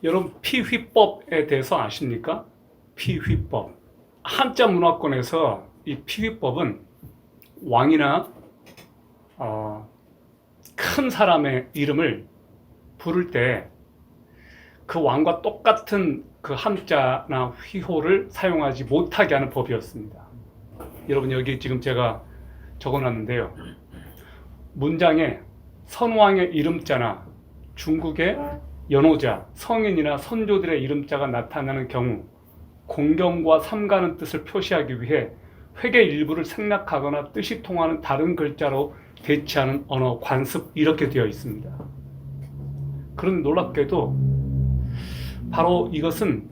여러분 피휘법에 대해서 아십니까? 피휘법. 한자 문화권에서 이 피휘법은 왕이나 큰 사람의 이름을 부를 때 그 왕과 똑같은 그 함자나 휘호를 사용하지 못하게 하는 법이었습니다. 여러분 여기 지금 제가 적어놨는데요. 문장에 선왕의 이름자나 중국의 연호자, 성인이나 선조들의 이름자가 나타나는 경우 공경과 삼가는 뜻을 표시하기 위해 획의 일부를 생략하거나 뜻이 통하는 다른 글자로 대체하는 언어 관습 이렇게 되어 있습니다. 그런 놀랍게도 바로 이것은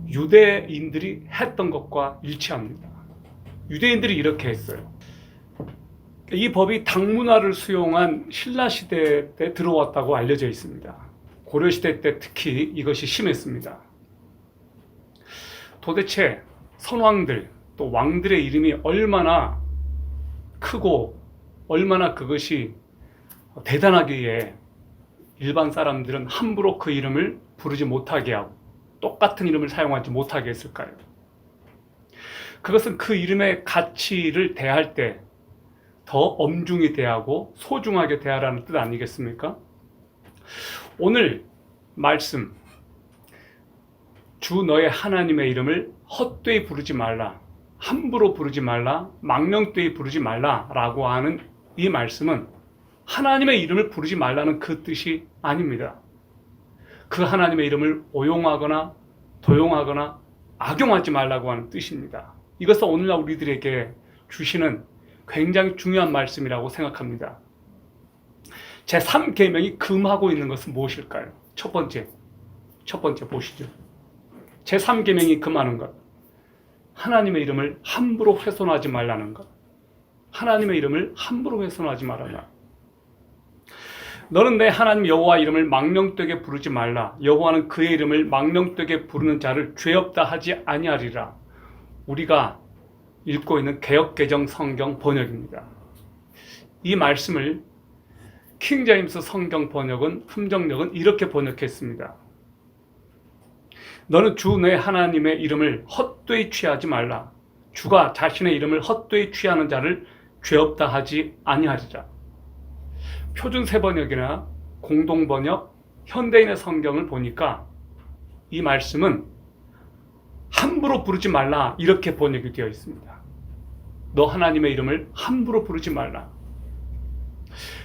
유대인들이 했던 것과 일치합니다. 유대인들이 이렇게 했어요. 이 법이 당문화를 수용한 신라시대 때 들어왔다고 알려져 있습니다. 고려시대 때 특히 이것이 심했습니다. 도대체 선왕들 또 왕들의 이름이 얼마나 크고 얼마나 그것이 대단하기에 일반 사람들은 함부로 그 이름을 부르지 못하게 하고 똑같은 이름을 사용하지 못하게 했을까요? 그것은 그 이름의 가치를 대할 때 더 엄중히 대하고 소중하게 대하라는 뜻 아니겠습니까? 오늘 말씀, 주 너의 하나님의 이름을 헛되이 부르지 말라, 함부로 부르지 말라, 망령되이 부르지 말라 라고 하는 이 말씀은 하나님의 이름을 부르지 말라는 그 뜻이 아닙니다. 그 하나님의 이름을 오용하거나 도용하거나 악용하지 말라고 하는 뜻입니다. 이것은 오늘날 우리들에게 주시는 굉장히 중요한 말씀이라고 생각합니다. 제3계명이 금하고 있는 것은 무엇일까요? 첫 번째 보시죠. 제3계명이 금하는 것, 하나님의 이름을 함부로 훼손하지 말라는 것. 하나님의 이름을 함부로 훼손하지 말아라. 너는 내 하나님 여호와 이름을 망령되게 부르지 말라. 여호와는 그의 이름을 망령되게 부르는 자를 죄 없다 하지 아니하리라. 우리가 읽고 있는 개역개정 성경 번역입니다. 이 말씀을 킹제임스 성경 번역은 품정력은 이렇게 번역했습니다. 너는 주 내 하나님의 이름을 헛되이 취하지 말라. 주가 자신의 이름을 헛되이 취하는 자를 죄 없다 하지 아니하리라. 표준 세번역이나 공동번역, 현대인의 성경을 보니까 이 말씀은 함부로 부르지 말라 이렇게 번역이 되어 있습니다. 너 하나님의 이름을 함부로 부르지 말라.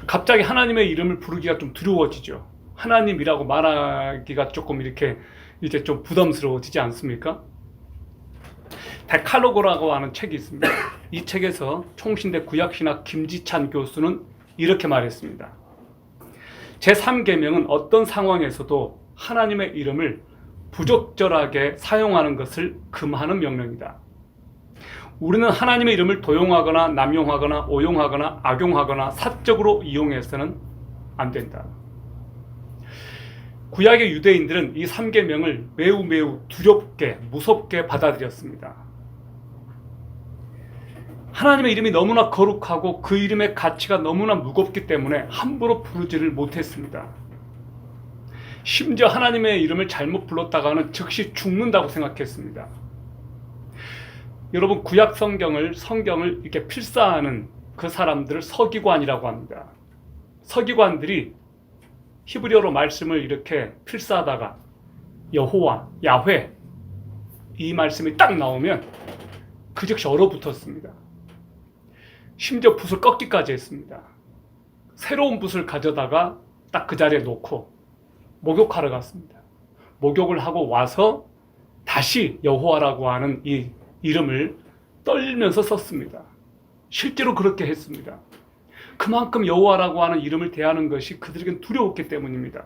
갑자기 하나님의 이름을 부르기가 좀 두려워지죠. 하나님이라고 말하기가 조금 이렇게 이제 좀 부담스러워지지 않습니까? 데칼로고라고 하는 책이 있습니다. 이 책에서 총신대 구약신학 김지찬 교수는 이렇게 말했습니다. 제3계명은 어떤 상황에서도 하나님의 이름을 부적절하게 사용하는 것을 금하는 명령이다. 우리는 하나님의 이름을 도용하거나 남용하거나 오용하거나 악용하거나 사적으로 이용해서는 안 된다. 구약의 유대인들은 이 3계명을 매우 두렵게 무섭게 받아들였습니다. 하나님의 이름이 너무나 거룩하고 그 이름의 가치가 너무나 무겁기 때문에 함부로 부르지를 못했습니다. 심지어 하나님의 이름을 잘못 불렀다가는 즉시 죽는다고 생각했습니다. 여러분 구약 성경을 이렇게 필사하는 그 사람들을 서기관이라고 합니다. 서기관들이 히브리어로 말씀을 이렇게 필사하다가 여호와, 야훼 이 말씀이 딱 나오면 그 즉시 얼어붙었습니다. 심지어 붓을 꺾기까지 했습니다. 새로운 붓을 가져다가 딱 그 자리에 놓고 목욕하러 갔습니다. 목욕을 하고 와서 다시 여호와라고 하는 이 이름을 떨면서 썼습니다. 실제로 그렇게 했습니다. 그만큼 여호와라고 하는 이름을 대하는 것이 그들에겐 두려웠기 때문입니다.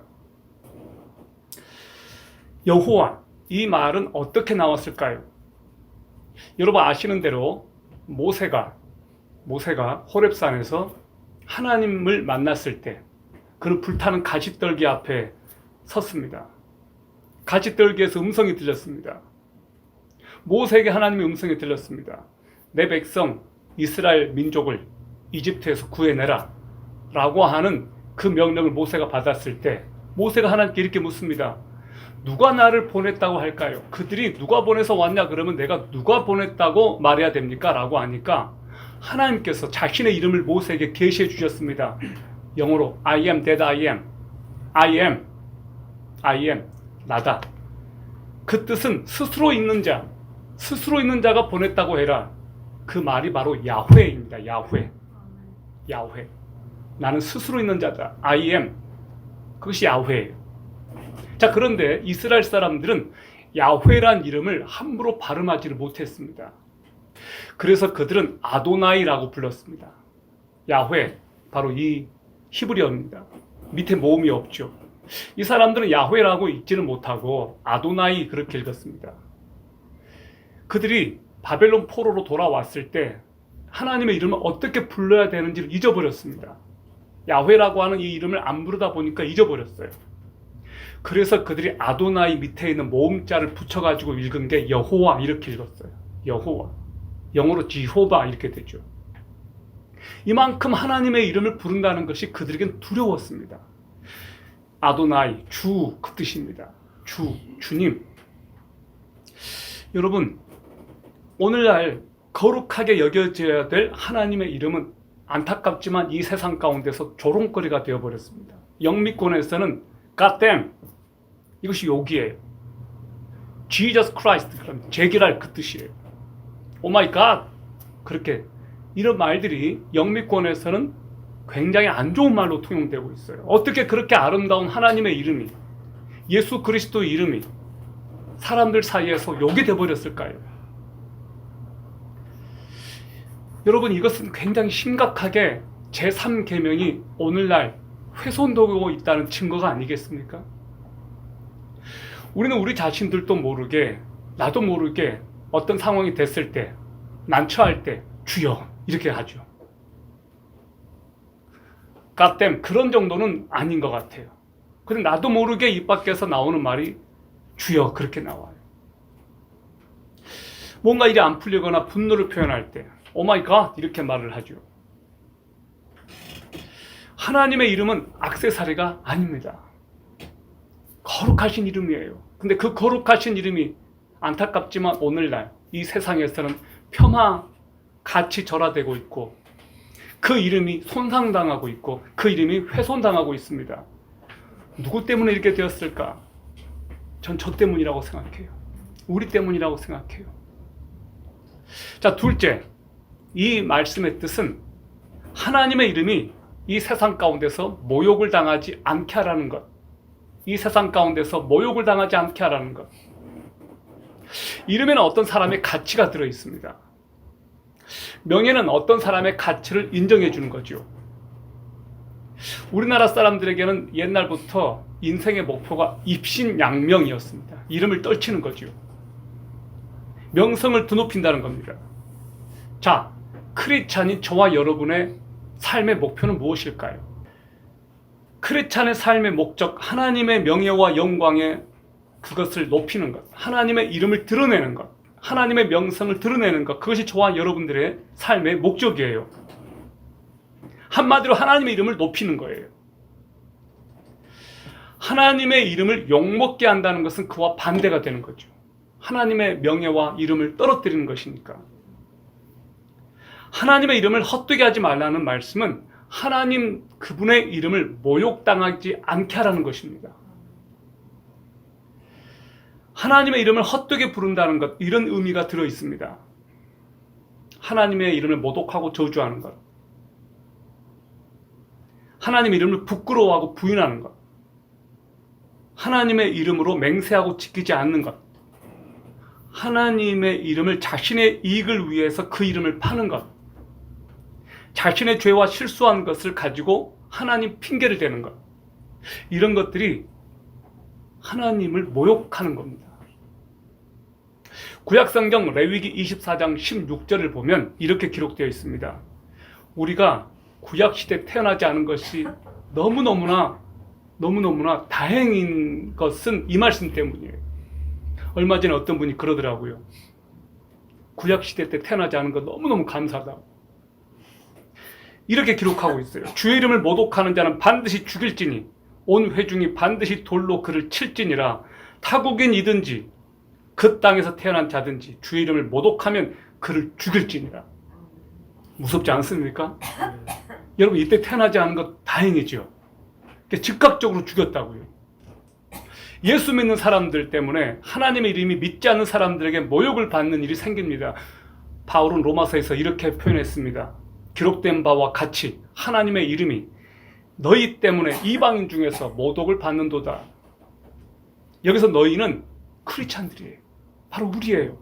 여호와, 이 말은 어떻게 나왔을까요? 여러분 아시는 대로 모세가 호렙산에서 하나님을 만났을 때 그는 불타는 가시떨기 앞에 섰습니다. 가시떨기에서 음성이 들렸습니다. 모세에게 하나님의 음성이 들렸습니다. 내 백성 이스라엘 민족을 이집트에서 구해내라 라고 하는 그 명령을 모세가 받았을 때 모세가 하나님께 이렇게 묻습니다. 누가 나를 보냈다고 할까요? 그들이 누가 보내서 왔냐 그러면 내가 누가 보냈다고 말해야 됩니까? 라고 하니까 하나님께서 자신의 이름을 모세에게 계시해 주셨습니다. 영어로 I am that I am. I am. 나다. 그 뜻은 스스로 있는 자, 스스로 있는 자가 보냈다고 해라. 그 말이 바로 야훼입니다. 야훼. 나는 스스로 있는 자다. I am. 그것이 야훼예요. 자, 그런데 이스라엘 사람들은 야훼란 이름을 함부로 발음하지를 못했습니다. 그래서 그들은 아도나이라고 불렀습니다. 야훼, 바로 이 히브리어입니다. 밑에 모음이 없죠. 이 사람들은 야훼라고 읽지는 못하고 아도나이 그렇게 읽었습니다. 그들이 바벨론 포로로 돌아왔을 때 하나님의 이름을 어떻게 불러야 되는지를 잊어버렸습니다. 야훼라고 하는 이 이름을 안 부르다 보니까 잊어버렸어요. 그래서 그들이 아도나이 밑에 있는 모음자를 붙여가지고 읽은 게 여호와 이렇게 읽었어요. 여호와. 영어로 지호바 이렇게 되죠. 이만큼 하나님의 이름을 부른다는 것이 그들에겐 두려웠습니다. 아도나이, 주, 그 뜻입니다. 주님. 여러분, 오늘날 거룩하게 여겨져야 될 하나님의 이름은 안타깝지만 이 세상 가운데서 조롱거리가 되어버렸습니다. 영미권에서는 God damn, 이것이 욕이에요. Jesus Christ, 그럼 제기랄 그 뜻이에요. Oh my God, 그렇게 이런 말들이 영미권에서는 굉장히 안 좋은 말로 통용되고 있어요. 어떻게 그렇게 아름다운 하나님의 이름이, 예수 그리스도의 이름이 사람들 사이에서 욕이 되어버렸을까요? 여러분, 이것은 굉장히 심각하게 제3계명이 오늘날 훼손되고 있다는 증거가 아니겠습니까? 우리는 우리 자신들도 모르게, 나도 모르게 어떤 상황이 됐을 때, 난처할 때 주여 이렇게 하죠. God damn, 그런 정도는 아닌 것 같아요. 근데 나도 모르게 입 밖에서 나오는 말이 주여 그렇게 나와요. 뭔가 일이 안 풀리거나 분노를 표현할 때 Oh my God 이렇게 말을 하죠. 하나님의 이름은 액세서리가 아닙니다. 거룩하신 이름이에요. 근데 그 거룩하신 이름이 안타깝지만 오늘날 이 세상에서는 폄하같이 절하되고 있고 그 이름이 손상당하고 있고 그 이름이 훼손당하고 있습니다. 누구 때문에 이렇게 되었을까? 전 저 때문이라고 생각해요. 우리 때문이라고 생각해요. 자, 둘째, 이 말씀의 뜻은 하나님의 이름이 이 세상 가운데서 모욕을 당하지 않게 하라는 것. 이 세상 가운데서 모욕을 당하지 않게 하라는 것. 이름에는 어떤 사람의 가치가 들어 있습니다. 명예는 어떤 사람의 가치를 인정해 주는 거죠. 우리나라 사람들에게는 옛날부터 인생의 목표가 입신양명이었습니다. 이름을 떨치는 거죠. 명성을 드높인다는 겁니다. 자, 크리스찬인 저와 여러분의 삶의 목표는 무엇일까요? 크리스찬의 삶의 목적, 하나님의 명예와 영광에 그것을 높이는 것, 하나님의 이름을 드러내는 것, 하나님의 명성을 드러내는 것, 그것이 저와 여러분들의 삶의 목적이에요. 한마디로 하나님의 이름을 높이는 거예요. 하나님의 이름을 욕먹게 한다는 것은 그와 반대가 되는 거죠. 하나님의 명예와 이름을 떨어뜨리는 것이니까. 하나님의 이름을 헛되게 하지 말라는 말씀은 하나님 그분의 이름을 모욕당하지 않게 하라는 것입니다. 하나님의 이름을 헛되게 부른다는 것, 이런 의미가 들어 있습니다. 하나님의 이름을 모독하고 저주하는 것, 하나님의 이름을 부끄러워하고 부인하는 것, 하나님의 이름으로 맹세하고 지키지 않는 것, 하나님의 이름을 자신의 이익을 위해서 그 이름을 파는 것, 자신의 죄와 실수한 것을 가지고 하나님 핑계를 대는 것, 이런 것들이 하나님을 모욕하는 겁니다. 구약성경 레위기 24장 16절을 보면 이렇게 기록되어 있습니다. 우리가 구약시대에 태어나지 않은 것이 너무너무나 다행인 것은 이 말씀 때문이에요. 얼마 전에 어떤 분이 그러더라고요. 구약시대 때 태어나지 않은 것 너무너무 감사하다고. 이렇게 기록하고 있어요. 주의 이름을 모독하는 자는 반드시 죽일지니 온 회중이 반드시 돌로 그를 칠지니라. 타국인이든지 그 땅에서 태어난 자든지 주의 이름을 모독하면 그를 죽일지니라. 무섭지 않습니까? 여러분 이때 태어나지 않은 것 다행이죠. 즉각적으로 죽였다고요. 예수 믿는 사람들 때문에 하나님의 이름이 믿지 않는 사람들에게 모욕을 받는 일이 생깁니다. 바울은 로마서에서 이렇게 표현했습니다. 기록된 바와 같이 하나님의 이름이 너희 때문에 이방인 중에서 모독을 받는도다. 여기서 너희는 크리스찬들이에요. 바로 우리예요.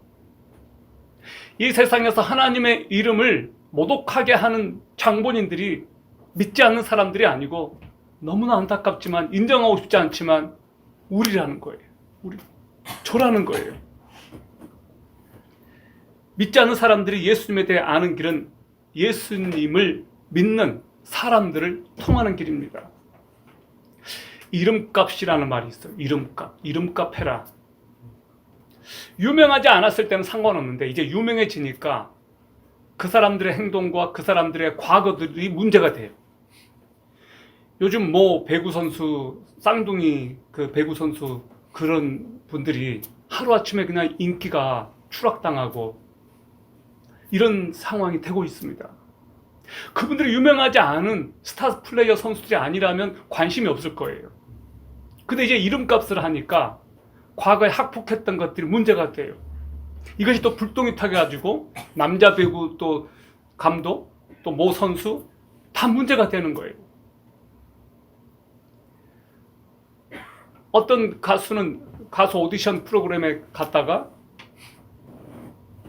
이 세상에서 하나님의 이름을 모독하게 하는 장본인들이 믿지 않는 사람들이 아니고 너무나 안타깝지만 인정하고 싶지 않지만 우리라는 거예요. 저라는 거예요. 믿지 않는 사람들이 예수님에 대해 아는 길은 예수님을 믿는 사람들을 통하는 길입니다. 이름값이라는 말이 있어요. 이름값 해라. 유명하지 않았을 때는 상관없는데 이제 유명해지니까 그 사람들의 행동과 그 사람들의 과거들이 문제가 돼요. 요즘 배구 선수, 쌍둥이 그 배구 선수 그런 분들이 하루아침에 그냥 인기가 추락당하고 이런 상황이 되고 있습니다. 그분들이 유명하지 않은 스타 플레이어 선수들이 아니라면 관심이 없을 거예요. 근데 이제 이름값을 하니까 과거에 학폭했던 것들이 문제가 돼요. 이것이 또 불똥이 타가지고 남자 배구 또 감독 또 모 선수 다 문제가 되는 거예요. 어떤 가수는 가수 오디션 프로그램에 갔다가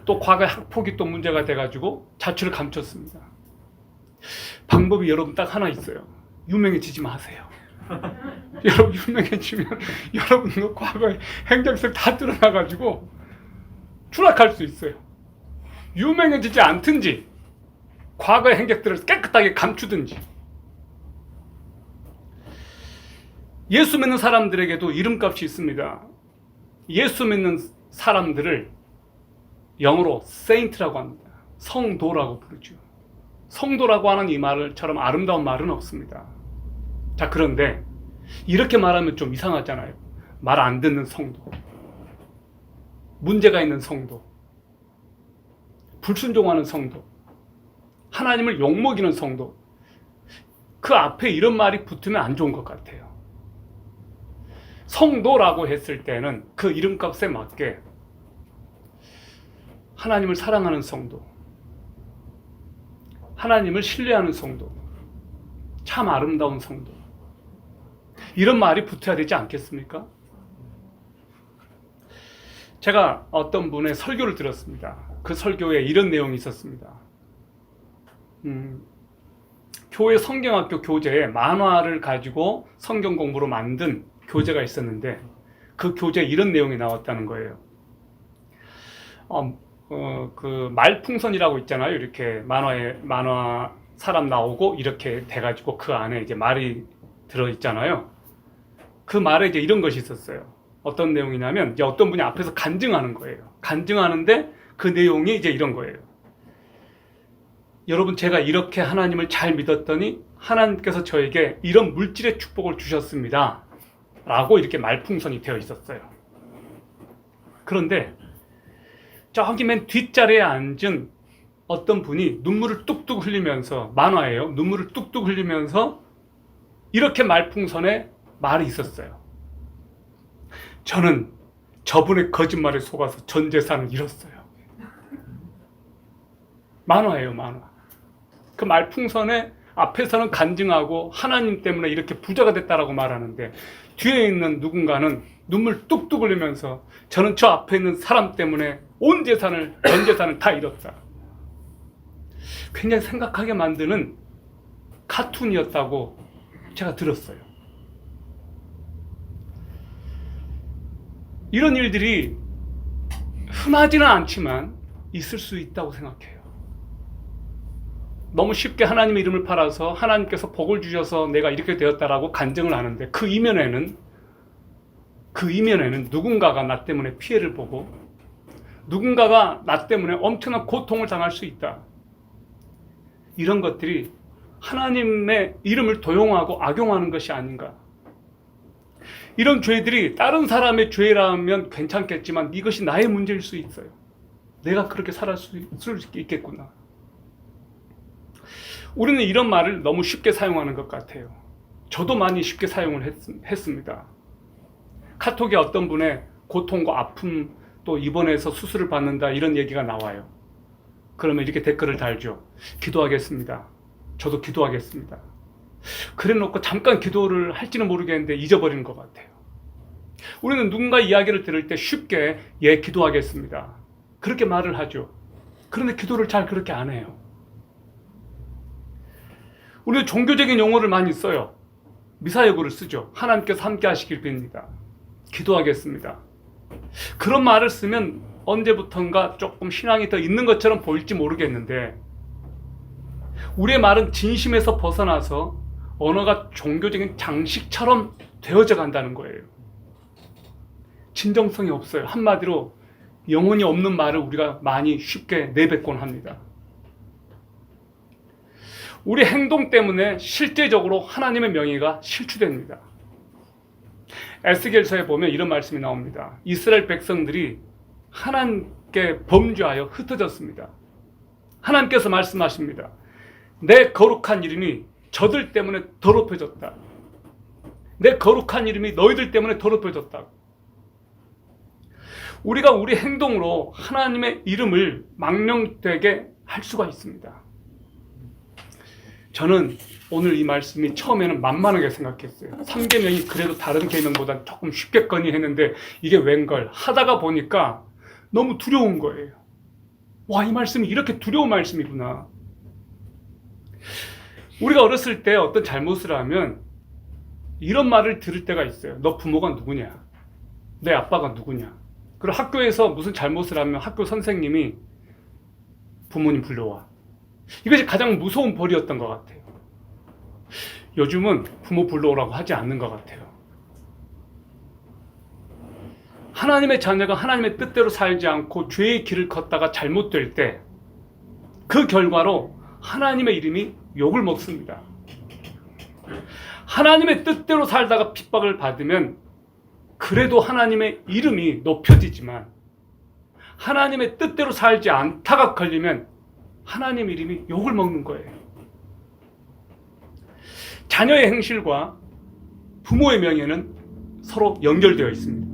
또 과거에 학폭이 또 문제가 돼가지고 자취를 감췄습니다. 방법이 여러분 딱 하나 있어요. 유명해지지 마세요. 여러분 유명해지면 여러분도 과거의 행적들 다 드러나가지고 추락할 수 있어요. 유명해지지 않든지 과거의 행적들을 깨끗하게 감추든지. 예수 믿는 사람들에게도 이름값이 있습니다. 예수 믿는 사람들을 영어로 saint라고 합니다. 성도라고 부르죠. 성도라고 하는 이 말처럼 아름다운 말은 없습니다. 자, 그런데 이렇게 말하면 좀 이상하잖아요. 말 안 듣는 성도, 문제가 있는 성도, 불순종하는 성도, 하나님을 욕먹이는 성도, 그 앞에 이런 말이 붙으면 안 좋은 것 같아요. 성도라고 했을 때는 그 이름값에 맞게 하나님을 사랑하는 성도, 하나님을 신뢰하는 성도, 참 아름다운 성도, 이런 말이 붙어야 되지 않겠습니까? 제가 어떤 분의 설교를 들었습니다. 그 설교에 이런 내용이 있었습니다. 교회 성경학교 교재에 만화를 가지고 성경 공부로 만든 교재가 있었는데 그 교재에 이런 내용이 나왔다는 거예요. 그 말풍선이라고 있잖아요. 이렇게 만화 사람 나오고 이렇게 돼가지고 그 안에 이제 말이 들어있잖아요. 그 말에 이제 이런 것이 있었어요. 어떤 내용이냐면 이제 어떤 분이 앞에서 간증하는 거예요. 간증하는데 그 내용이 이제 이런 거예요. 여러분, 제가 이렇게 하나님을 잘 믿었더니 하나님께서 저에게 이런 물질의 축복을 주셨습니다. 라고 이렇게 말풍선이 되어 있었어요. 그런데 저기 맨 뒷자리에 앉은 어떤 분이 눈물을 뚝뚝 흘리면서, 만화예요. 눈물을 뚝뚝 흘리면서 이렇게 말풍선에 말이 있었어요. 저는 저분의 거짓말에 속아서 전 재산을 잃었어요. 만화예요, 만화. 그 말풍선에 앞에서는 간증하고 하나님 때문에 이렇게 부자가 됐다라고 말하는데 뒤에 있는 누군가는 눈물 뚝뚝 흘리면서 저는 저 앞에 있는 사람 때문에 온 재산을, 전 재산을 다 잃었다. 굉장히 생각하게 만드는 카툰이었다고 제가 들었어요. 이런 일들이 흔하지는 않지만 있을 수 있다고 생각해요. 너무 쉽게 하나님의 이름을 팔아서 하나님께서 복을 주셔서 내가 이렇게 되었다라고 간증을 하는데 그 이면에는 누군가가 나 때문에 피해를 보고 누군가가 나 때문에 엄청난 고통을 당할 수 있다. 이런 것들이 하나님의 이름을 도용하고 악용하는 것이 아닌가. 이런 죄들이 다른 사람의 죄라면 괜찮겠지만 이것이 나의 문제일 수 있어요. 내가 그렇게 살아갈 수 있겠구나. 우리는 이런 말을 너무 쉽게 사용하는 것 같아요. 저도 많이 쉽게 사용을 했습니다. 카톡에 어떤 분의 고통과 아픔, 또 입원해서 수술을 받는다 이런 얘기가 나와요. 그러면 이렇게 댓글을 달죠. 기도하겠습니다. 저도 기도하겠습니다. 그래 놓고 잠깐 기도를 할지는 모르겠는데 잊어버리는 것 같아요. 우리는 누군가 이야기를 들을 때 쉽게 예, 기도하겠습니다. 그렇게 말을 하죠. 그런데 기도를 잘 그렇게 안 해요. 우리는 종교적인 용어를 많이 써요. 미사여구를 쓰죠. 하나님께서 함께 하시길 빕니다. 기도하겠습니다. 그런 말을 쓰면 언제부턴가 조금 신앙이 더 있는 것처럼 보일지 모르겠는데 우리의 말은 진심에서 벗어나서 언어가 종교적인 장식처럼 되어져 간다는 거예요. 진정성이 없어요. 한마디로 영혼이 없는 말을 우리가 많이 쉽게 내뱉곤 합니다. 우리 행동 때문에 실제적으로 하나님의 명예가 실추됩니다. 에스겔서에 보면 이런 말씀이 나옵니다. 이스라엘 백성들이 하나님께 범죄하여 흩어졌습니다. 하나님께서 말씀하십니다. 내 거룩한 이름이 저들 때문에 더럽혀졌다. 내 거룩한 이름이 너희들 때문에 더럽혀졌다. 우리가 우리 행동으로 하나님의 이름을 망령되게 할 수가 있습니다. 저는 오늘 이 말씀이 처음에는 만만하게 생각했어요. 3계명이 그래도 다른 계명보다 조금 쉽겠거니 했는데 이게 웬걸 하다가 보니까 너무 두려운 거예요. 와, 이 말씀이 이렇게 두려운 말씀이구나. 우리가 어렸을 때 어떤 잘못을 하면 이런 말을 들을 때가 있어요. 너 부모가 누구냐? 내 아빠가 누구냐? 그리고 학교에서 무슨 잘못을 하면 학교 선생님이 부모님 불러와. 이것이 가장 무서운 벌이었던 것 같아요. 요즘은 부모 불러오라고 하지 않는 것 같아요. 하나님의 자녀가 하나님의 뜻대로 살지 않고 죄의 길을 걷다가 잘못될 때 그 결과로 하나님의 이름이 욕을 먹습니다. 하나님의 뜻대로 살다가 핍박을 받으면 그래도 하나님의 이름이 높여지지만 하나님의 뜻대로 살지 않다가 걸리면 하나님 이름이 욕을 먹는 거예요. 자녀의 행실과 부모의 명예는 서로 연결되어 있습니다.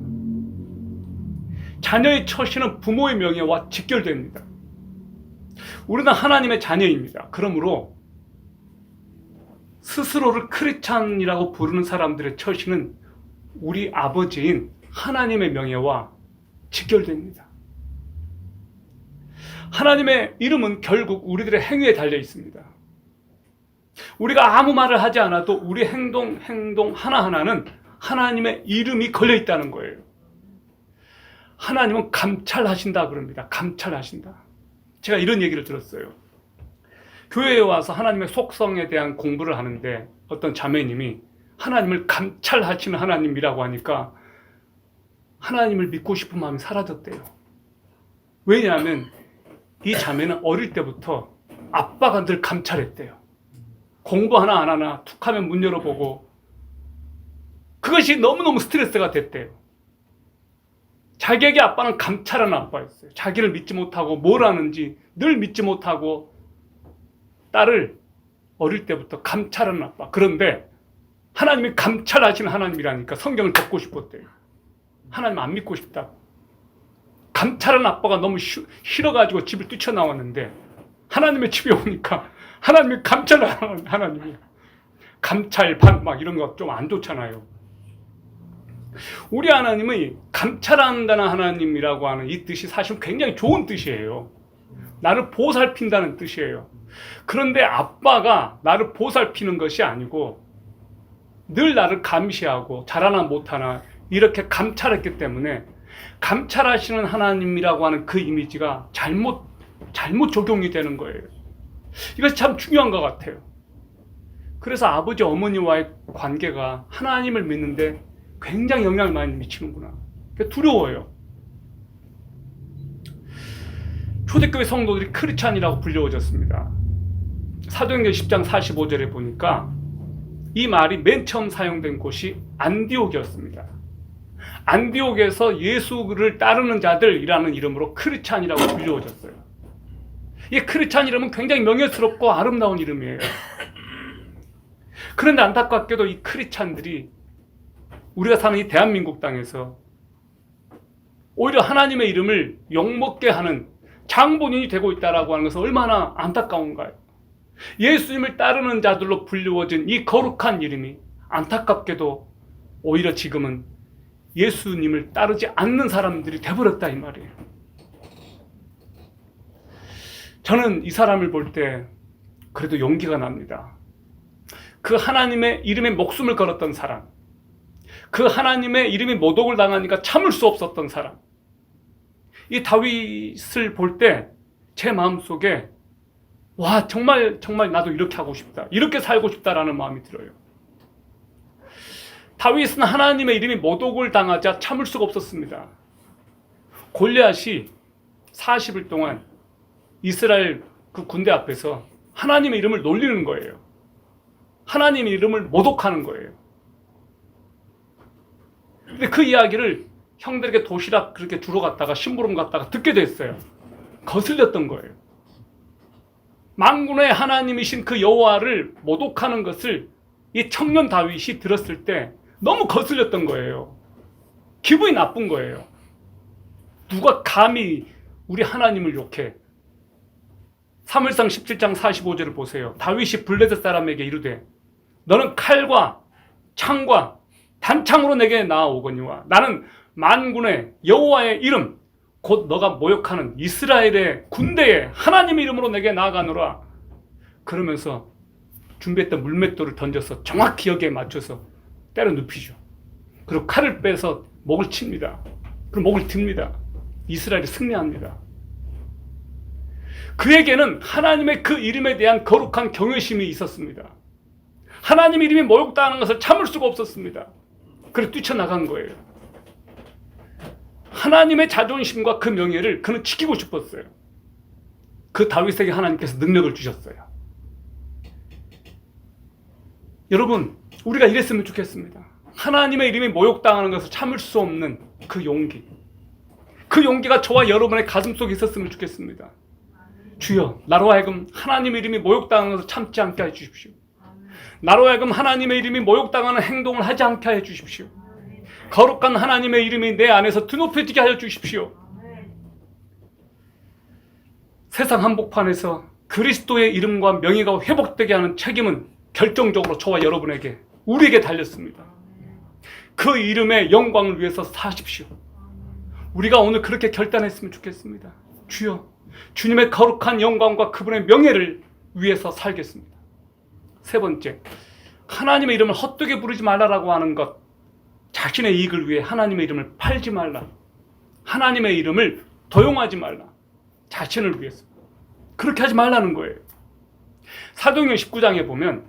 자녀의 처신은 부모의 명예와 직결됩니다. 우리는 하나님의 자녀입니다. 그러므로 스스로를 크리스찬이라고 부르는 사람들의 처신은 우리 아버지인 하나님의 명예와 직결됩니다. 하나님의 이름은 결국 우리들의 행위에 달려 있습니다. 우리가 아무 말을 하지 않아도 우리 행동 하나하나는 하나님의 이름이 걸려 있다는 거예요. 하나님은 감찰하신다 그럽니다. 감찰하신다. 제가 이런 얘기를 들었어요. 교회에 와서 하나님의 속성에 대한 공부를 하는데 어떤 자매님이 하나님을 감찰하시는 하나님이라고 하니까 하나님을 믿고 싶은 마음이 사라졌대요. 왜냐하면 이 자매는 어릴 때부터 아빠가 늘 감찰했대요. 공부 하나 안 하나 툭 하면 문 열어보고 그것이 너무너무 스트레스가 됐대요. 자기에게 아빠는 감찰하는 아빠였어요. 자기를 믿지 못하고 뭘 하는지 늘 믿지 못하고 딸을 어릴 때부터 감찰하는 아빠. 그런데 하나님이 감찰하시는 하나님이라니까 성경을 덮고 싶었대요. 하나님 안 믿고 싶다. 감찰하는 아빠가 너무 싫어가지고 집을 뛰쳐나왔는데 하나님의 집에 오니까 하나님이 감찰하는 하나님이에요. 감찰반 막 이런 거 좀 안 좋잖아요. 우리 하나님의 감찰한다는 하나님이라고 하는 이 뜻이 사실 굉장히 좋은 뜻이에요. 나를 보살핀다는 뜻이에요. 그런데 아빠가 나를 보살피는 것이 아니고 늘 나를 감시하고 잘하나 못하나 이렇게 감찰했기 때문에 감찰하시는 하나님이라고 하는 그 이미지가 잘못 적용이 되는 거예요. 이것이 참 중요한 것 같아요. 그래서 아버지 어머니와의 관계가 하나님을 믿는데 굉장히 영향을 많이 미치는구나. 두려워요. 초대교회 성도들이 크리스찬이라고 불려졌습니다. 사도행전 10장 45절에 보니까 이 말이 맨 처음 사용된 곳이 안디옥이었습니다. 안디옥에서 예수를 따르는 자들이라는 이름으로 크리스찬이라고 불려졌어요. 이 크리스찬 이름은 굉장히 명예스럽고 아름다운 이름이에요. 그런데 안타깝게도 이 크리스찬들이 우리가 사는 이 대한민국 땅에서 오히려 하나님의 이름을 욕먹게 하는 장본인이 되고 있다라고 하는 것은 얼마나 안타까운가요? 예수님을 따르는 자들로 불리워진 이 거룩한 이름이 안타깝게도 오히려 지금은 예수님을 따르지 않는 사람들이 돼버렸다 이 말이에요. 저는 이 사람을 볼 때 그래도 용기가 납니다. 그 하나님의 이름에 목숨을 걸었던 사람, 그 하나님의 이름이 모독을 당하니까 참을 수 없었던 사람, 이 다윗을 볼 때 제 마음속에 와 정말 나도 이렇게 하고 싶다, 이렇게 살고 싶다라는 마음이 들어요. 다윗은 하나님의 이름이 모독을 당하자 참을 수가 없었습니다. 골리앗이 40일 동안 이스라엘 그 군대 앞에서 하나님의 이름을 놀리는 거예요. 하나님의 이름을 모독하는 거예요. 근데 그 이야기를 형들에게 도시락 그렇게 주러 갔다가 심부름 갔다가 듣게 됐어요. 거슬렸던 거예요. 만군의 하나님이신 그 여호와를 모독하는 것을 이 청년 다윗이 들었을 때 너무 거슬렸던 거예요. 기분이 나쁜 거예요. 누가 감히 우리 하나님을 욕해. 사무엘상 17장 45절을 보세요. 다윗이 블레셋 사람에게 이르되 너는 칼과 창과 단창으로 내게 나아오거니와 나는 만군의 여호와의 이름 곧 너가 모욕하는 이스라엘의 군대의 하나님의 이름으로 내게 나아가노라. 그러면서 준비했던 물맷돌을 던져서 정확히 여기에 맞춰서 때려 눕히죠. 그리고 칼을 빼서 목을 칩니다. 그리고 목을 듭니다. 이스라엘이 승리합니다. 그에게는 하나님의 그 이름에 대한 거룩한 경외심이 있었습니다. 하나님의 이름이 모욕당하는 것을 참을 수가 없었습니다. 그래서 뛰쳐나간 거예요. 하나님의 자존심과 그 명예를 그는 지키고 싶었어요. 그 다윗에게 하나님께서 능력을 주셨어요. 여러분, 우리가 이랬으면 좋겠습니다. 하나님의 이름이 모욕당하는 것을 참을 수 없는 그 용기, 그 용기가 저와 여러분의 가슴속에 있었으면 좋겠습니다. 주여, 나로 하여금 하나님의 이름이 모욕당하는 것을 참지 않게 해주십시오. 나로 하여금 하나님의 이름이 모욕당하는 행동을 하지 않게 해주십시오. 거룩한 하나님의 이름이 내 안에서 드높여지게 하여 주십시오. 세상 한복판에서 그리스도의 이름과 명예가 회복되게 하는 책임은 결정적으로 저와 여러분에게, 우리에게 달렸습니다. 그 이름의 영광을 위해서 사십시오. 우리가 오늘 그렇게 결단했으면 좋겠습니다. 주여, 주님의 거룩한 영광과 그분의 명예를 위해서 살겠습니다. 세 번째, 하나님의 이름을 헛되게 부르지 말라라고 하는 것. 자신의 이익을 위해 하나님의 이름을 팔지 말라. 하나님의 이름을 도용하지 말라. 자신을 위해서. 그렇게 하지 말라는 거예요. 사도행전 19장에 보면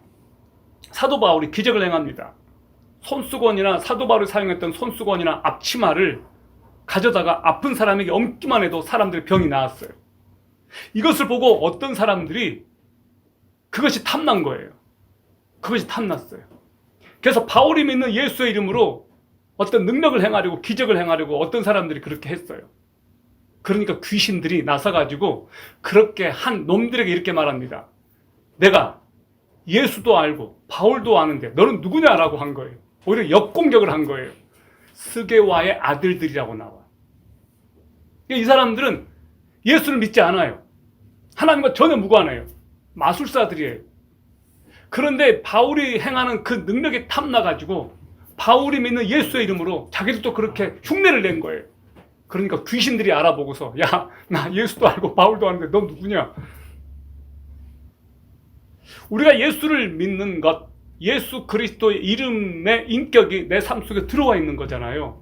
사도 바울이 기적을 행합니다. 손수건이나 사도 바울이 사용했던 손수건이나 앞치마를 가져다가 아픈 사람에게 얹기만 해도 사람들의 병이 나았어요. 이것을 보고 어떤 사람들이 그것이 탐난 거예요. 그것이 탐났어요. 그래서 바울이 믿는 예수의 이름으로 어떤 능력을 행하려고, 기적을 행하려고 어떤 사람들이 그렇게 했어요. 그러니까 귀신들이 나서가지고 그렇게 한 놈들에게 이렇게 말합니다. 내가 예수도 알고 바울도 아는데 너는 누구냐라고 한 거예요. 오히려 역공격을 한 거예요. 스게와의 아들들이라고 나와. 이 사람들은 예수를 믿지 않아요. 하나님과 전혀 무관해요. 마술사들이에요. 그런데 바울이 행하는 그 능력이 탐나가지고 바울이 믿는 예수의 이름으로 자기들도 그렇게 흉내를 낸 거예요. 그러니까 귀신들이 알아보고서 야, 나 예수도 알고 바울도 아는데 넌 누구냐? 우리가 예수를 믿는 것, 예수 그리스도의 이름의 인격이 내 삶 속에 들어와 있는 거잖아요.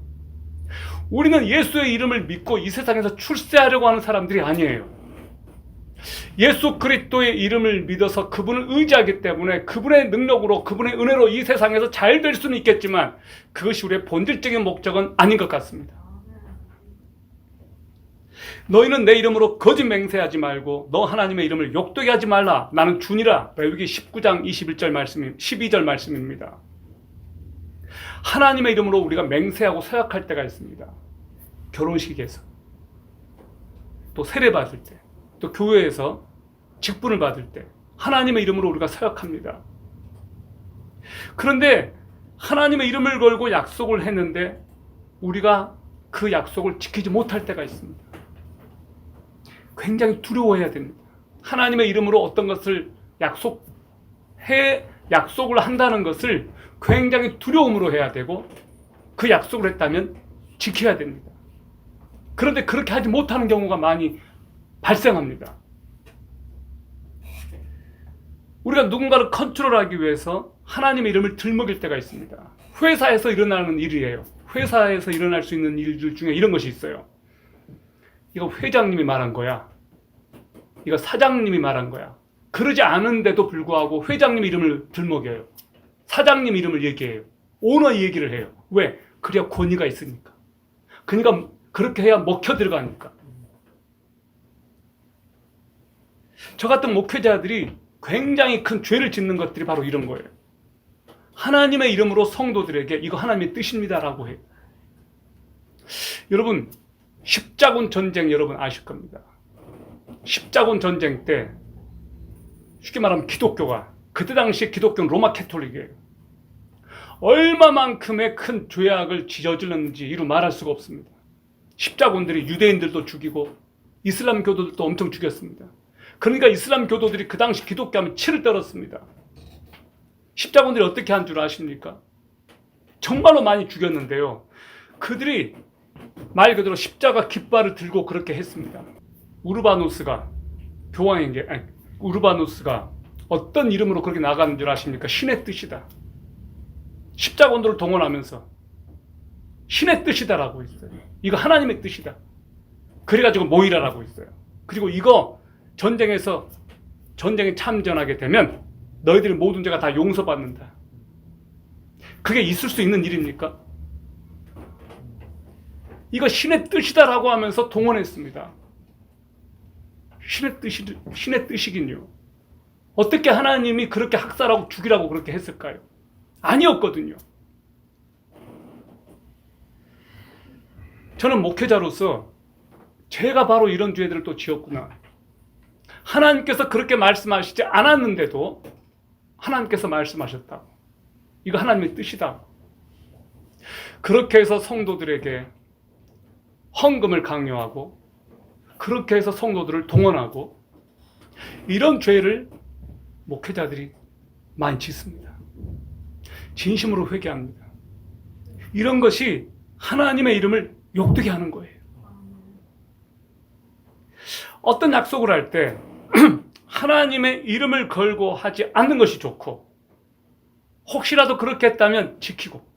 우리는 예수의 이름을 믿고 이 세상에서 출세하려고 하는 사람들이 아니에요. 예수 그리스도의 이름을 믿어서 그분을 의지하기 때문에 그분의 능력으로, 그분의 은혜로 이 세상에서 잘 될 수는 있겠지만 그것이 우리의 본질적인 목적은 아닌 것 같습니다. 너희는 내 이름으로 거짓 맹세하지 말고 너 하나님의 이름을 욕되게 하지 말라. 나는 주니라. 레위기 19장 21절 말씀, 12절 말씀입니다. 하나님의 이름으로 우리가 맹세하고 서약할 때가 있습니다. 결혼식에서, 또 세례 받을 때, 또 교회에서 직분을 받을 때 하나님의 이름으로 우리가 서약합니다. 그런데 하나님의 이름을 걸고 약속을 했는데 우리가 그 약속을 지키지 못할 때가 있습니다. 굉장히 두려워해야 됩니다. 하나님의 이름으로 어떤 것을 약속을 한다는 것을 굉장히 두려움으로 해야 되고, 그 약속을 했다면 지켜야 됩니다. 그런데 그렇게 하지 못하는 경우가 많이 발생합니다. 우리가 누군가를 컨트롤하기 위해서 하나님의 이름을 들먹일 때가 있습니다. 회사에서 일어나는 일이에요. 회사에서 일어날 수 있는 일들 중에 이런 것이 있어요. 이거 회장님이 말한 거야. 이거 사장님이 말한 거야. 그러지 않은데도 불구하고 회장님 이름을 들먹여요. 사장님 이름을 얘기해요. 오너 얘기를 해요. 왜? 그래야 권위가 있으니까. 그러니까 그렇게 해야 먹혀 들어가니까. 저 같은 목회자들이 굉장히 큰 죄를 짓는 것들이 바로 이런 거예요. 하나님의 이름으로 성도들에게 이거 하나님의 뜻입니다라고 해요. 여러분, 십자군 전쟁 여러분 아실 겁니다. 십자군 전쟁 때 쉽게 말하면 기독교가, 그때 당시 기독교는 로마 캐톨릭이에요. 얼마만큼의 큰 죄악을 저질렀는지 이루 말할 수가 없습니다. 십자군들이 유대인들도 죽이고 이슬람 교도들도 엄청 죽였습니다. 그러니까 이슬람 교도들이 그 당시 기독교하면 치를 떨었습니다. 십자군들이 어떻게 한 줄 아십니까? 정말로 많이 죽였는데요. 그들이 말 그대로 십자가 깃발을 들고 그렇게 했습니다. 우르바누스가 어떤 이름으로 그렇게 나가는 줄 아십니까? 신의 뜻이다. 십자군들을 동원하면서 신의 뜻이다라고 했어요. 이거 하나님의 뜻이다. 그래가지고 모이라라고 했어요. 그리고 이거 전쟁에 참전하게 되면 너희들의 모든 죄가 다 용서받는다. 그게 있을 수 있는 일입니까? 이거 신의 뜻이다라고 하면서 동원했습니다. 신의 뜻이긴요. 어떻게 하나님이 그렇게 학살하고 죽이라고 그렇게 했을까요? 아니었거든요. 저는 목회자로서 제가 바로 이런 죄들을 또 지었구나. 하나님께서 그렇게 말씀하시지 않았는데도 하나님께서 말씀하셨다고. 이거 하나님의 뜻이다. 그렇게 해서 성도들에게 헌금을 강요하고, 그렇게 해서 성도들을 동원하고, 이런 죄를 목회자들이 많이 짓습니다. 진심으로 회개합니다. 이런 것이 하나님의 이름을 욕되게 하는 거예요. 어떤 약속을 할 때 하나님의 이름을 걸고 하지 않는 것이 좋고, 혹시라도 그렇게 했다면 지키고,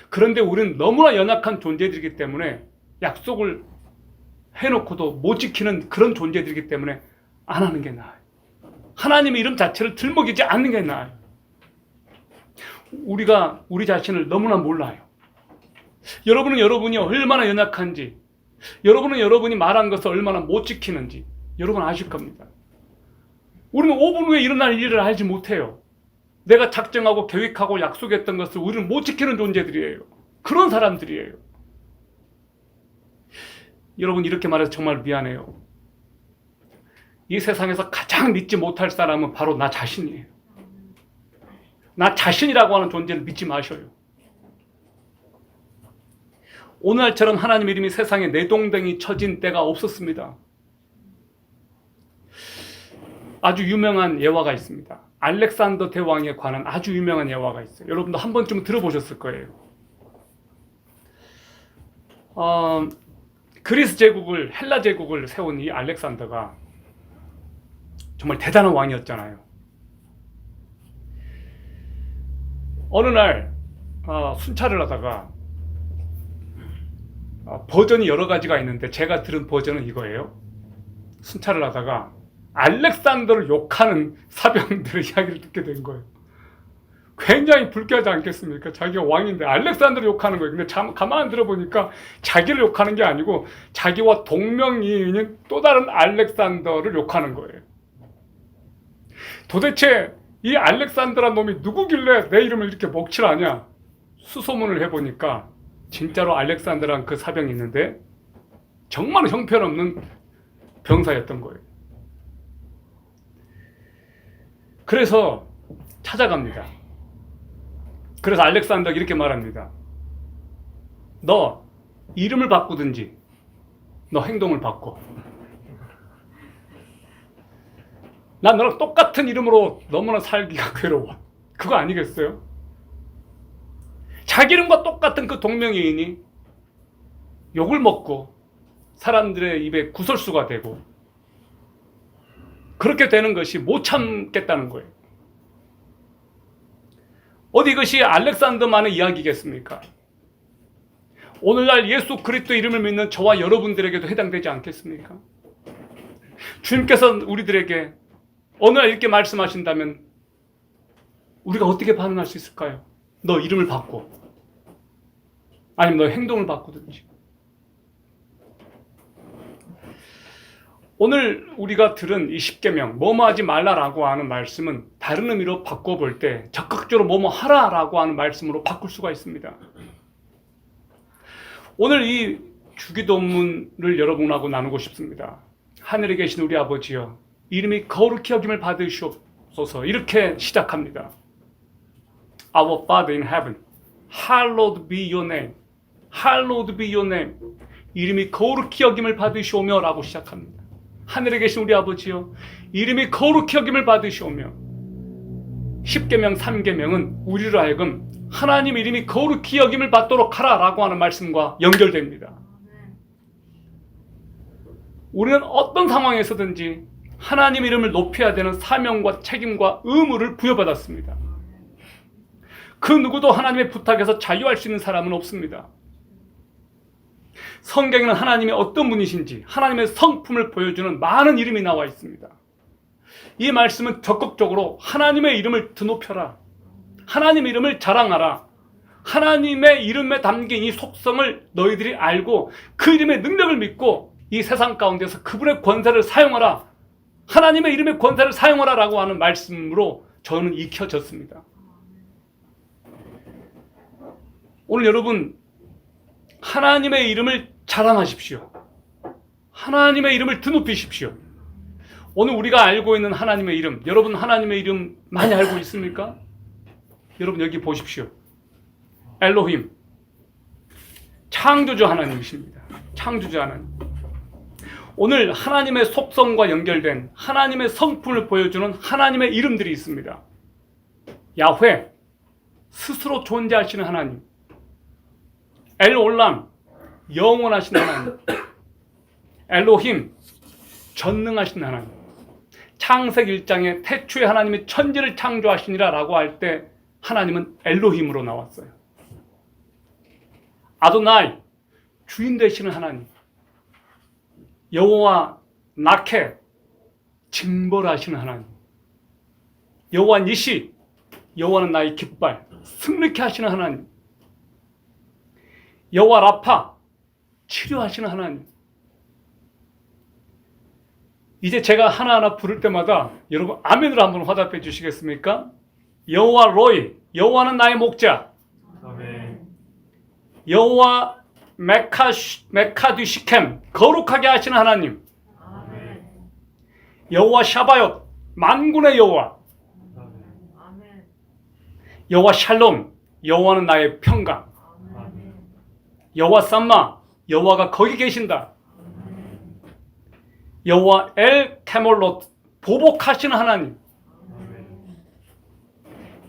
그런데 우리는 너무나 연약한 존재들이기 때문에 약속을 해놓고도 못 지키는 그런 존재들이기 때문에 안 하는 게 나아요. 하나님의 이름 자체를 들먹이지 않는 게 나아요. 우리가 우리 자신을 너무나 몰라요. 여러분은 여러분이 얼마나 연약한지, 여러분은 여러분이 말한 것을 얼마나 못 지키는지 여러분 아실 겁니다. 우리는 5분 후에 일어날 일을 알지 못해요. 내가 작정하고 계획하고 약속했던 것을 우리는 못 지키는 존재들이에요. 그런 사람들이에요. 여러분, 이렇게 말해서 정말 미안해요. 이 세상에서 가장 믿지 못할 사람은 바로 나 자신이에요. 나 자신이라고 하는 존재를 믿지 마셔요. 오늘날처럼 하나님의 이름이 세상에 내동댕이 쳐진 때가 없었습니다. 아주 유명한 예화가 있습니다. 알렉산더 대왕에 관한 아주 유명한 예화가 있어요. 여러분도 한 번쯤 들어보셨을 거예요. 그리스 제국을, 헬라 제국을 세운 이 알렉산더가 정말 대단한 왕이었잖아요. 어느 날 순찰을 하다가, 버전이 여러 가지가 있는데 제가 들은 버전은 이거예요. 순찰을 하다가 알렉산더를 욕하는 사병들의 이야기를 듣게 된 거예요. 굉장히 불쾌하지 않겠습니까? 자기가 왕인데 알렉산더를 욕하는 거예요. 근데 가만 들어보니까 자기를 욕하는 게 아니고 자기와 동명이인인 또 다른 알렉산더를 욕하는 거예요. 도대체 이 알렉산더란 놈이 누구길래 내 이름을 이렇게 먹칠하냐? 수소문을 해보니까 진짜로 알렉산더란 그 사병이 있는데 정말 형편없는 병사였던 거예요. 그래서 찾아갑니다. 그래서 알렉산더가 이렇게 말합니다. 너 이름을 바꾸든지 너 행동을 바꿔. 난 너랑 똑같은 이름으로 너무나 살기가 괴로워. 그거 아니겠어요? 자기 이름과 똑같은 그 동명이인이 욕을 먹고 사람들의 입에 구설수가 되고 그렇게 되는 것이 못 참겠다는 거예요. 어디 이것이 알렉산더만의 이야기겠습니까? 오늘날 예수 그리스도 이름을 믿는 저와 여러분들에게도 해당되지 않겠습니까? 주님께서 우리들에게 어느 날 이렇게 말씀하신다면 우리가 어떻게 반응할 수 있을까요? 너 이름을 바꿔. 아니면 너 행동을 바꾸든지. 오늘 우리가 들은 이 십계명, 뭐뭐 하지 말라라고 하는 말씀은 다른 의미로 바꿔볼 때 적극적으로 뭐뭐 하라라고 하는 말씀으로 바꿀 수가 있습니다. 오늘 이 주기도문을 여러분하고 나누고 싶습니다. 하늘에 계신 우리 아버지여, 이름이 거룩히 여김을 받으시옵소서. 이렇게 시작합니다. Our Father in heaven, hallowed be your name. hallowed be your name. 이름이 거룩히 여김을 받으시오며 라고 시작합니다. 하늘에 계신 우리 아버지여, 이름이 거룩히 여김을 받으시오며. 10계명 3계명은 우리로 하여금 하나님 이름이 거룩히 여김을 받도록 하라 라고 하는 말씀과 연결됩니다. 우리는 어떤 상황에서든지 하나님 이름을 높여야 되는 사명과 책임과 의무를 부여받았습니다. 그 누구도 하나님의 부탁에서 자유할 수 있는 사람은 없습니다. 성경에는 하나님이 어떤 분이신지 하나님의 성품을 보여주는 많은 이름이 나와 있습니다. 이 말씀은 적극적으로 하나님의 이름을 드높여라, 하나님의 이름을 자랑하라, 하나님의 이름에 담긴 이 속성을 너희들이 알고 그 이름의 능력을 믿고 이 세상 가운데서 그분의 권세를 사용하라, 하나님의 이름의 권세를 사용하라 라고 하는 말씀으로 저는 익혀졌습니다. 오늘 여러분, 하나님의 이름을 자랑하십시오. 하나님의 이름을 드높이십시오. 오늘 우리가 알고 있는 하나님의 이름, 여러분 하나님의 이름 많이 알고 있습니까? 여러분 여기 보십시오. 엘로힘, 창조주 하나님이십니다. 창조주 하나님. 오늘 하나님의 속성과 연결된 하나님의 성품을 보여주는 하나님의 이름들이 있습니다. 야훼, 스스로 존재하시는 하나님. 엘올람, 영원하신 하나님. 엘로힘, 전능하신 하나님. 창세기 1장에 태초에 하나님이 천지를 창조하시니라 라고 할 때 하나님은 엘로힘으로 나왔어요. 아도나이, 주인 되시는 하나님. 여호와 나케, 징벌하시는 하나님. 여호와 니시, 여호와는 나의 깃발, 승리케 하시는 하나님. 여호와 라파, 치료하시는 하나님. 이제 제가 하나하나 부를 때마다 여러분 아멘으로 한번 화답해 주시겠습니까? 여호와 로이, 여호와는 나의 목자. 아멘. 여호와 메카듀시켐, 거룩하게 하시는 하나님. 아멘. 여호와 샤바옅, 만군의 여호와. 아멘. 여호와 샬롬, 여호와는 나의 평강. 아멘. 여호와 삼마, 여호와가 거기 계신다. 아멘. 여호와 엘 케몰롯, 보복하시는 하나님. 아멘.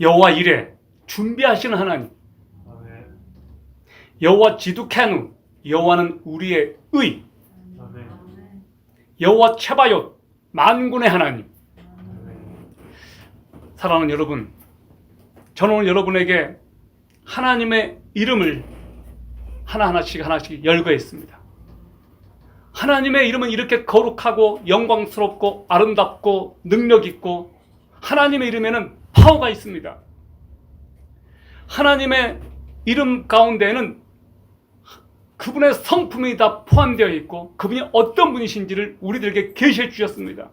여호와 이레, 준비하시는 하나님. 여호와 지두케누, 여호와는 우리의 의. 아멘. 여호와 체바옅, 만군의 하나님. 아멘. 사랑하는 여러분, 저는 오늘 여러분에게 하나님의 이름을 하나씩 열거했습니다. 하나님의 이름은 이렇게 거룩하고 영광스럽고 아름답고 능력 있고 하나님의 이름에는 파워가 있습니다. 하나님의 이름 가운데에는 그분의 성품이 다 포함되어 있고 그분이 어떤 분이신지를 우리들에게 계시해 주셨습니다.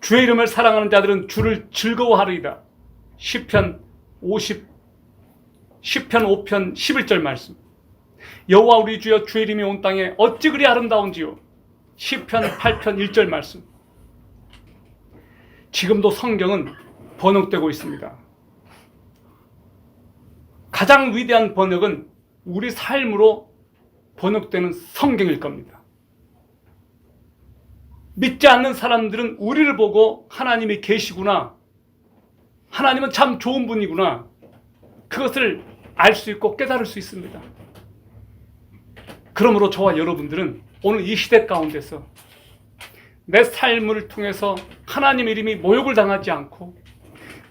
주의 이름을 사랑하는 자들은 주를 즐거워하리이다. 시편 5편 11절 말씀. 여호와 우리 주여, 주의 이름이 온 땅에 어찌 그리 아름다운지요. 시편 8편 1절 말씀. 지금도 성경은 번역되고 있습니다. 가장 위대한 번역은 우리 삶으로 번역되는 성경일 겁니다. 믿지 않는 사람들은 우리를 보고 하나님이 계시구나, 하나님은 참 좋은 분이구나, 그것을 알 수 있고 깨달을 수 있습니다. 그러므로 저와 여러분들은 오늘 이 시대 가운데서 내 삶을 통해서 하나님의 이름이 모욕을 당하지 않고,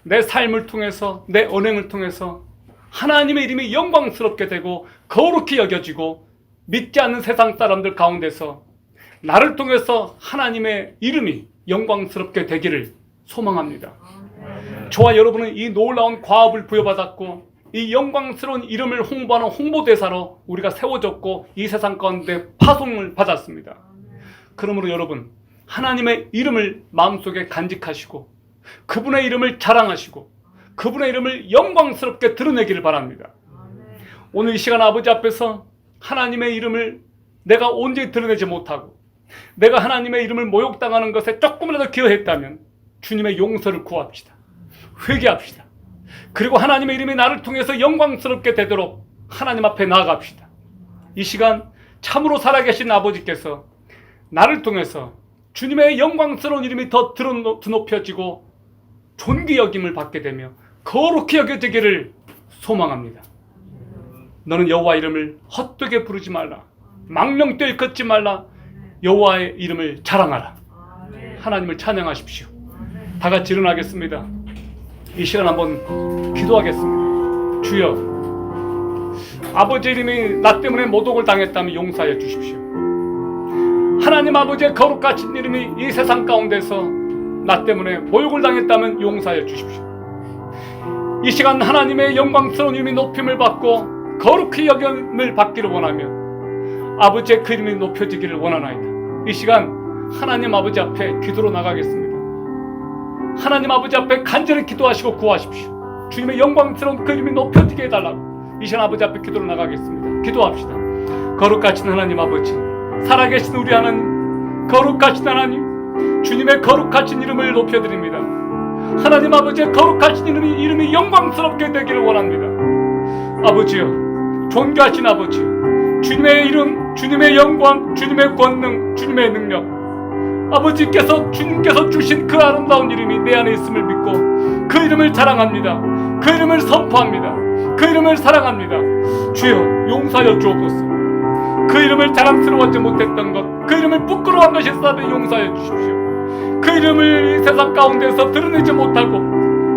내 삶을 통해서, 내 언행을 통해서 하나님의 이름이 영광스럽게 되고 거룩히 여겨지고, 믿지 않는 세상 사람들 가운데서 나를 통해서 하나님의 이름이 영광스럽게 되기를 소망합니다. 저와 여러분은 이 놀라운 과업을 부여받았고, 이 영광스러운 이름을 홍보하는 홍보대사로 우리가 세워졌고, 이 세상 가운데 파송을 받았습니다. 그러므로 여러분, 하나님의 이름을 마음속에 간직하시고 그분의 이름을 자랑하시고 그분의 이름을 영광스럽게 드러내기를 바랍니다. 오늘 이 시간 아버지 앞에서 하나님의 이름을 내가 온전히 드러내지 못하고 내가 하나님의 이름을 모욕당하는 것에 조금이라도 기여했다면 주님의 용서를 구합시다. 회개합시다. 그리고 하나님의 이름이 나를 통해서 영광스럽게 되도록 하나님 앞에 나아갑시다. 이 시간 참으로 살아계신 아버지께서 나를 통해서 주님의 영광스러운 이름이 더 드높여지고 존귀 여김을 받게 되며 거룩히 여겨지기를 소망합니다. 너는 여호와 이름을 헛되게 부르지 말라. 망령되이 일컫지 말라. 여호와의 이름을 자랑하라. 하나님을 찬양하십시오. 다 같이 일어나겠습니다. 이 시간 한번 기도하겠습니다. 주여, 아버지 이름이 나 때문에 모독을 당했다면 용서하여 주십시오. 하나님 아버지의 거룩하신 이름이 이 세상 가운데서 나 때문에 모욕을 당했다면 용서하여 주십시오. 이 시간 하나님의 영광스러운 이름이 높임을 받고 거룩히 여김을 받기를 원하며 아버지의 그 이름이 높여지기를 원하나이다. 이 시간 하나님 아버지 앞에 기도로 나가겠습니다. 하나님 아버지 앞에 간절히 기도하시고 구하십시오. 주님의 영광스러운 그 이름이 높여지게 해달라고 이 시간 아버지 앞에 기도로 나가겠습니다. 기도합시다. 거룩하신 하나님 아버지, 살아계신 우리 하나님, 거룩하신 하나님, 주님의 거룩하신 이름을 높여드립니다. 하나님 아버지의 거룩하신 이름이 영광스럽게 되기를 원합니다. 아버지여, 존귀하신 아버지, 주님의 이름, 주님의 영광, 주님의 권능, 주님의 능력, 아버지께서 주님께서 주신 그 아름다운 이름이 내 안에 있음을 믿고 그 이름을 자랑합니다. 그 이름을 선포합니다. 그 이름을 사랑합니다. 주여, 용서하여 주옵소서. 그 이름을 자랑스러워하지 못했던 것, 그 이름을 부끄러워한 것이 있어도 용서하여 주십시오. 그 이름을 이 세상 가운데서 드러내지 못하고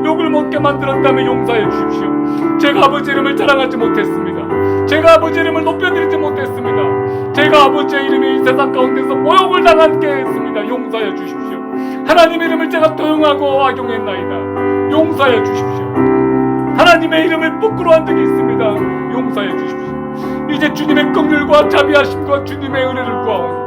욕을 먹게 만들었다면 용서해 주십시오. 제가 아버지 이름을 자랑하지 못했습니다. 제가 아버지 이름을 높여드리지 못했습니다. 제가 아버지의 이름이 이 세상 가운데서 모욕을 당하게 했습니다. 용서해 주십시오. 하나님의 이름을 제가 도용하고 악용했나이다. 용서해 주십시오. 하나님의 이름을 부끄러워한 적이 있습니다. 용서해 주십시오. 이제 주님의 긍휼과 자비하심과 주님의 은혜를 구하오니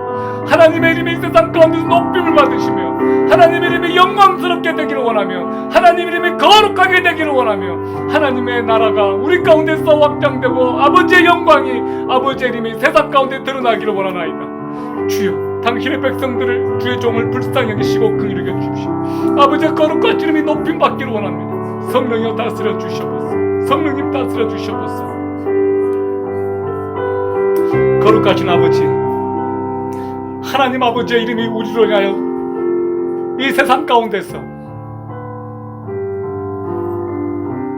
하나님의 이름이 이 세상 가운데서 높임을 받으시며 하나님의 이름이 영광스럽게 되기를 원하며 하나님의 이름이 거룩하게 되기를 원하며 하나님의 나라가 우리 가운데서 확장되고 아버지의 영광이 아버지의 이름이 세상 가운데 드러나기를 원하나이다. 주여, 당신의 백성들을 주의 종을 불쌍히 여기시고 긍휼히 여기십시오. 아버지의 거룩한 이름이 높임 받기를 원합니다. 성령이여 다스려 주시옵소서. 성령님 다스려 주시옵소서. 거룩하신 아버지, 하나님 아버지의 이름이 우리로 인하여 이 세상 가운데서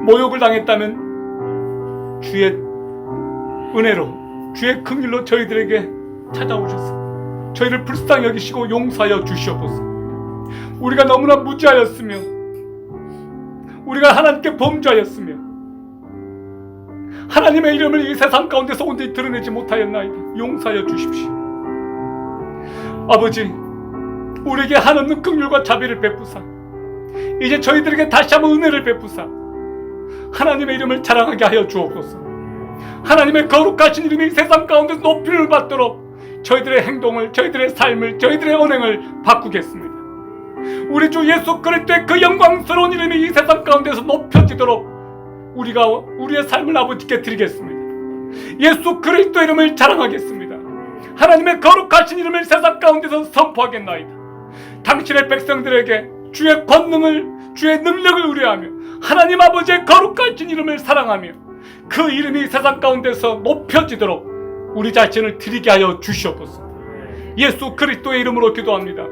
모욕을 당했다면 주의 은혜로, 주의 긍휼로 저희들에게 찾아오셔서 저희를 불쌍히 여기시고 용서하여 주시옵소서. 우리가 너무나 무지하였으며 우리가 하나님께 범죄하였으며 하나님의 이름을 이 세상 가운데서 온전히 드러내지 못하였나이다. 용서하여 주십시오. 아버지, 우리에게 한없는 긍휼과 자비를 베푸사 이제 저희들에게 다시 한번 은혜를 베푸사 하나님의 이름을 자랑하게 하여 주옵소서. 하나님의 거룩하신 이름이 세상 가운데서 높임을 받도록 저희들의 행동을, 저희들의 삶을, 저희들의 언행을 바꾸겠습니다. 우리 주 예수 그리스도의 그 영광스러운 이름이 이 세상 가운데서 높여지도록 우리가 우리의 삶을 아버지께 드리겠습니다. 예수 그리스도의 이름을 자랑하겠습니다. 하나님의 거룩하신 이름을 세상 가운데서 선포하겠나이다. 당신의 백성들에게 주의 권능을, 주의 능력을 우려하며 하나님 아버지의 거룩하신 이름을 사랑하며 그 이름이 세상 가운데서 높여지도록 우리 자신을 드리게 하여 주시옵소서. 예수 그리스도의 이름으로 기도합니다.